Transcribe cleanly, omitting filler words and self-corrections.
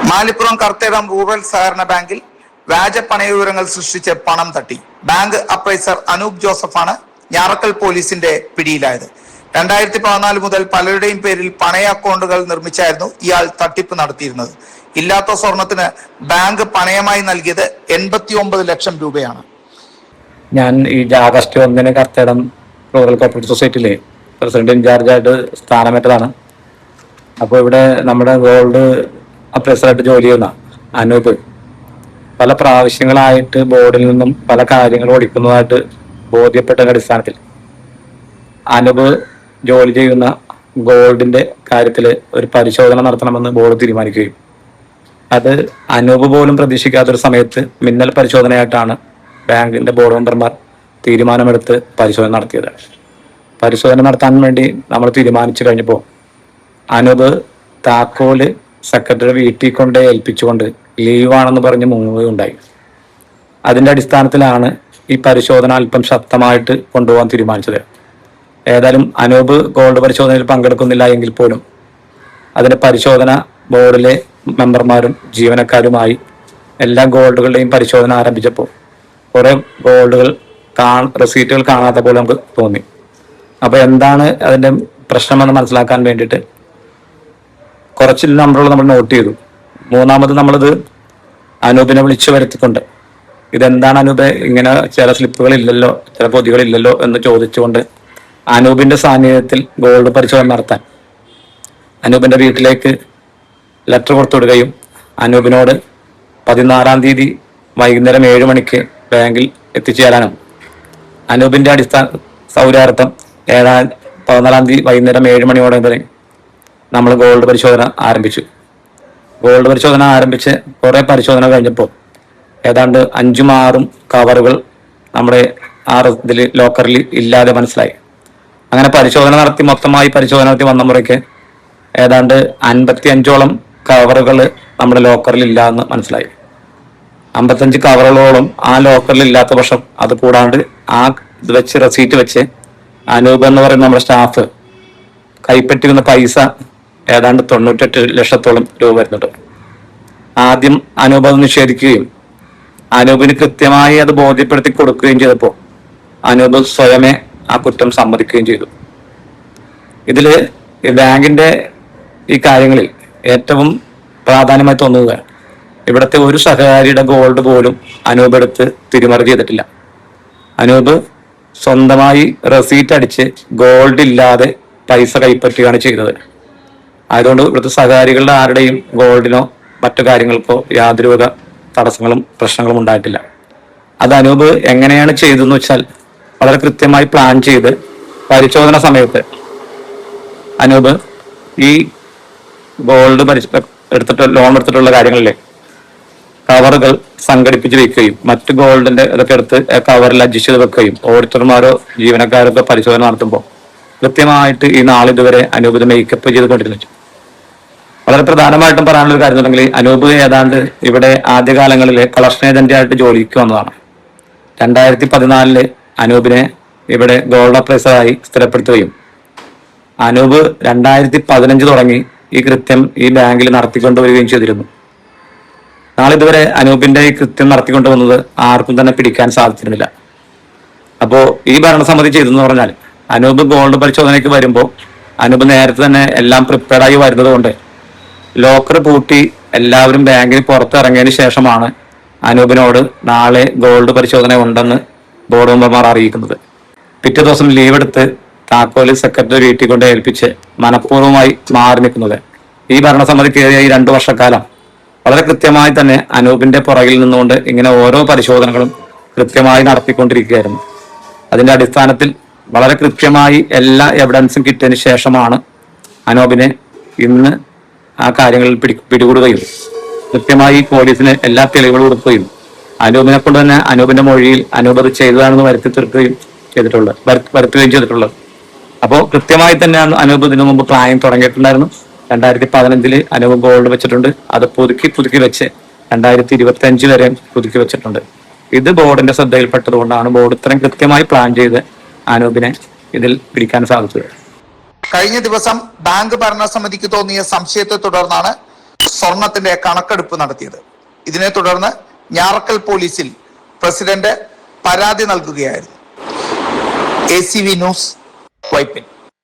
Malipuram Karthedam rural സഹകരണ ബാങ്കിൽ വ്യാജ പണയവിവരങ്ങൾ സൃഷ്ടിച്ച് പണം തട്ടി. ബാങ്ക് അപ്രൈസർ അനൂപ് ജോസഫാണ് ഞാറക്കൽ പോലീസിന്റെ പിടിയിലായത്. 2014 മുതൽ പലരുടെയും പേരിൽ പണയ അക്കൗണ്ടുകൾ നിർമ്മിച്ചായിരുന്നു ഇയാൾ തട്ടിപ്പ് നടത്തിയിരുന്നത്. ഇല്ലാത്ത സ്വർണത്തിന് ബാങ്ക് പണയമായി നൽകിയത് 89 ലക്ഷം രൂപയാണ്. ഞാൻ ഈ ആഗസ്റ്റ് 1 കർത്തേടം റൂറൽ കോപ്പറേറ്റീവ് സൊസൈറ്റിയിലെ പ്രസിഡന്റ് ഇൻചാർജായിട്ട് സ്ഥാനമേറ്റതാണ്. അപ്പോൾ ഇവിടെ നമ്മുടെ ഗോൾഡ് അപ്രൈസറായിട്ട് ജോലി ചെയ്യുന്ന അനൂപ് പല പ്രാവശ്യങ്ങളായിട്ട് ബോർഡിൽ നിന്നും പല കാര്യങ്ങൾ ഓടിക്കുന്നതായിട്ട് ബോധ്യപ്പെട്ട അടിസ്ഥാനത്തിൽ അനൂപ് ജോലി ചെയ്യുന്ന ഗോൾഡിന്റെ കാര്യത്തിൽ ഒരു പരിശോധന നടത്തണമെന്ന് ബോർഡ് തീരുമാനിക്കുകയും അത് അനൂപ് പോലും പ്രതീക്ഷിക്കാത്തൊരു സമയത്ത് മിന്നൽ പരിശോധനയായിട്ടാണ് ബാങ്കിന്റെ ബോർഡ് മെമ്പർമാർ തീരുമാനമെടുത്ത് പരിശോധന നടത്തിയത്. പരിശോധന നടത്താൻ വേണ്ടി നമ്മൾ തീരുമാനിച്ചു കഴിഞ്ഞപ്പോൾ അനൂപ് താക്കോല് സെക്രട്ടറി വീട്ടിൽ കൊണ്ട് ഏൽപ്പിച്ചുകൊണ്ട് ലീവാണെന്ന് പറഞ്ഞ് മുങ്ങുകയുണ്ടായി. അതിന്റെ അടിസ്ഥാനത്തിലാണ് ഈ പരിശോധന അല്പം ശക്തമായിട്ട് കൊണ്ടുപോകാൻ തീരുമാനിച്ചത്. ഏതായാലും അനൂപ് ഗോൾഡ് പരിശോധനയിൽ പങ്കെടുക്കുന്നില്ല എങ്കിൽ പോലും അതിന്റെ പരിശോധന ബോർഡിലെ മെമ്പർമാരും ജീവനക്കാരുമായി എല്ലാ ഗോൾഡുകളുടെയും പരിശോധന ആരംഭിച്ചപ്പോൾ കുറെ ഗോൾഡുകൾ റെസീറ്റുകൾ കാണാത്ത പോലെ നമുക്ക് തോന്നി. അപ്പൊ എന്താണ് അതിന്റെ പ്രശ്നമെന്ന് മനസ്സിലാക്കാൻ വേണ്ടിയിട്ട് കുറച്ച് നമ്പറുകൾ നമ്മൾ നോട്ട് ചെയ്തു. മൂന്നാമത് നമ്മളത് അനൂപിനെ വിളിച്ചു വരുത്തിക്കൊണ്ട് ഇതെന്താണ് അനൂപ് ഇങ്ങനെ ചില സ്ലിപ്പുകൾ ഇല്ലല്ലോ, ചില പൊതികളില്ലല്ലോ എന്ന് ചോദിച്ചുകൊണ്ട് അനൂപിന്റെ സാന്നിധ്യത്തിൽ ഗോൾഡ് പരിശോധന നടത്താൻ അനൂപിന്റെ വീട്ടിലേക്ക് ലെറ്റർ കൊടുത്തുവിടുകയും അനൂപിനോട് 14 തീയതി വൈകുന്നേരം 7 മണിക്ക് ബാങ്കിൽ എത്തിച്ചേരാനും അനൂപിന്റെ അടിസ്ഥാന സൗകര്യാർത്ഥം 14 തീയതി വൈകുന്നേരം 7 മണിയോടെ നമ്മൾ ഗോൾഡ് പരിശോധന ആരംഭിച്ചു. ഗോൾഡ് പരിശോധന ആരംഭിച്ച് കുറെ പരിശോധന കഴിഞ്ഞപ്പോൾ ഏതാണ്ട് 5-6 കവറുകൾ നമ്മുടെ ഇതിൽ ലോക്കറിൽ ഇല്ലാതെ മനസ്സിലായി. അങ്ങനെ പരിശോധന നടത്തി മൊത്തമായി പരിശോധന നടത്തി വന്ന മുറയ്ക്ക് ഏതാണ്ട് 55ഓളം കവറുകൾ നമ്മുടെ ലോക്കറിൽ ഇല്ല എന്ന് മനസ്സിലായി. 55 കവറുകളോളം ആ ലോക്കറിൽ ഇല്ലാത്ത പക്ഷം അത് കൂടാണ്ട് ആ ഇത് വെച്ച് റെസീറ്റ് വെച്ച് അനൂപ് എന്ന് പറയുന്ന നമ്മുടെ സ്റ്റാഫ് കൈപ്പറ്റിരുന്ന പൈസ ഏതാണ്ട് 98 ലക്ഷത്തോളം രൂപ വരുന്നുണ്ട്. ആദ്യം അനൂപ് അത് നിഷേധിക്കുകയും അനൂപിന് കൃത്യമായി അത് ബോധ്യപ്പെടുത്തി കൊടുക്കുകയും ചെയ്തപ്പോൾ അനൂപ് സ്വയമേ ആ കുറ്റം സമ്മതിക്കുകയും ചെയ്തു. ഇതില് ബാങ്കിന്റെ ഈ കാര്യങ്ങളിൽ ഏറ്റവും പ്രാധാന്യമായി തോന്നുക ഇവിടുത്തെ ഒരു സഹകാരിയുടെ ഗോൾഡ് പോലും അനൂപ് എടുത്ത് തിരിമറി ചെയ്തിട്ടില്ല. അനൂപ് സ്വന്തമായി റെസീറ്റ് അടിച്ച് ഗോൾഡ് ഇല്ലാതെ പൈസ കൈപ്പറ്റുകയാണ് ചെയ്തത്. ആയതുകൊണ്ട് ഇവിടുത്തെ സഹകാരികളുടെ ആരുടെയും ഗോൾഡിനോ മറ്റു കാര്യങ്ങൾക്കോ യാതൊരുവിധ തടസ്സങ്ങളും പ്രശ്നങ്ങളും ഉണ്ടായിട്ടില്ല. അത് അനൂപ് എങ്ങനെയാണ് ചെയ്തതെന്ന് വെച്ചാൽ വളരെ കൃത്യമായി പ്ലാൻ ചെയ്ത് പരിശോധന സമയത്ത് അനൂപ് ഈ ഗോൾഡ് എടുത്തിട്ട് ലോൺ എടുത്തിട്ടുള്ള കാര്യങ്ങളിലെ കവറുകൾ സംഘടിപ്പിച്ച് വെക്കുകയും മറ്റു ഗോൾഡിന്റെ ഇതൊക്കെ എടുത്ത് കവറിൽ അഡ്ജസ്റ്റ് ചെയ്ത് വെക്കുകയും ഓഡിറ്റർമാരോ ജീവനക്കാരൊക്കെ പരിശോധന നടത്തുമ്പോൾ കൃത്യമായിട്ട് ഈ നാളിതുവരെ അനൂപ് മേക്കപ്പ് ചെയ്തുകൊണ്ടിരുന്നു. വളരെ പ്രധാനമായിട്ടും പറയാനുള്ള ഒരു കാര്യം ഉണ്ടെങ്കിൽ അനൂപ് ഏതാണ്ട് ഇവിടെ ആദ്യകാലങ്ങളിലെ കളക്ഷൻ ഏജന്റ് ആയിട്ട് ജോലിക്ക് വന്നതാണ്. 2014 അനൂപിനെ ഇവിടെ ഗോൾഡ് അപ്രൈസറായി സ്ഥിരപ്പെടുത്തുകയും അനൂപ് 2015 തുടങ്ങി ഈ കൃത്യം ഈ ബാങ്കിൽ നടത്തിക്കൊണ്ടുവരികയും ചെയ്തിരുന്നു. നാളിതുവരെ അനൂപിന്റെ ഈ കൃത്യം നടത്തിക്കൊണ്ടുവന്നത് ആർക്കും തന്നെ പിടിക്കാൻ സാധിച്ചിരുന്നില്ല. അപ്പോ ഈ ഭരണസമിതി ചെയ്തെന്ന് പറഞ്ഞാൽ അനൂപ് ഗോൾഡ് പരിശോധനയ്ക്ക് വരുമ്പോൾ അനൂപ് നേരത്തെ തന്നെ എല്ലാം പ്രിപ്പയർഡായി വരുന്നത് കൊണ്ട് ലോക്കർ പൂട്ടി എല്ലാവരും ബാങ്കിന് പുറത്തിറങ്ങിയതിന് ശേഷമാണ് അനൂപിനോട് നാളെ ഗോൾഡ് പരിശോധന ഉണ്ടെന്ന് ബോർഡ് മെമ്പർമാർ അറിയിക്കുന്നത്. പിറ്റേ ദിവസം ലീവ് എടുത്ത് താക്കോല് സെക്രട്ടറി വീട്ടിൽ കൊണ്ട് ഏൽപ്പിച്ച് മനഃപൂർവ്വമായി മാറി നിൽക്കുന്നത്. ഈ ഭരണസമിതി കയറിയ ഈ 2 വർഷക്കാലം വളരെ കൃത്യമായി തന്നെ അനൂപിന്റെ പുറകിൽ നിന്നുകൊണ്ട് ഇങ്ങനെ ഓരോ പരിശോധനകളും കൃത്യമായി നടത്തിക്കൊണ്ടിരിക്കുകയായിരുന്നു. അതിന്റെ അടിസ്ഥാനത്തിൽ വളരെ കൃത്യമായി എല്ലാ എവിഡൻസും കിട്ടിയതിന് ശേഷമാണ് അനൂപിനെ ഇന്ന് ആ കാര്യങ്ങളിൽ പിടികൂടുകയും കൃത്യമായി പോലീസിന് എല്ലാ തെളിവുകളും കൊടുക്കുകയും അനൂപിനെ കൊണ്ട് തന്നെ അനൂപിന്റെ മൊഴിയിൽ അനൂപ് അത് ചെയ്തതാണെന്ന് വരുത്തുകയും ചെയ്തിട്ടുള്ളത്. അപ്പോൾ കൃത്യമായി തന്നെ അനൂപ് ഇതിനു മുമ്പ് പ്ലാനിങ് തുടങ്ങിയിട്ടുണ്ടായിരുന്നു. 2015 അനൂപ് ഗോൾഡ് വെച്ചിട്ടുണ്ട്. അത് പുതുക്കി വെച്ച് 2025 വരെ പുതുക്കി വെച്ചിട്ടുണ്ട്. ഇത് ബോർഡിന്റെ ശ്രദ്ധയിൽപ്പെട്ടതുകൊണ്ടാണ് ബോർഡ് ഇത്രയും കൃത്യമായി പ്ലാൻ ചെയ്ത് അനൂപിനെ ഇതിൽ പിടിക്കാൻ സാധിച്ചത്. കഴിഞ്ഞ ദിവസം ബാങ്ക് ഭരണസമിതിക്ക് തോന്നിയ സംശയത്തെ തുടർന്നാണ് സ്വർണത്തിന്റെ കണക്കെടുപ്പ് നടത്തിയത്. ഇതിനെ തുടർന്ന് ഞാറക്കൽ പോലീസിൽ പ്രസിഡന്റ് പരാതി നൽകുകയായിരുന്നു. ACV news, Vypin.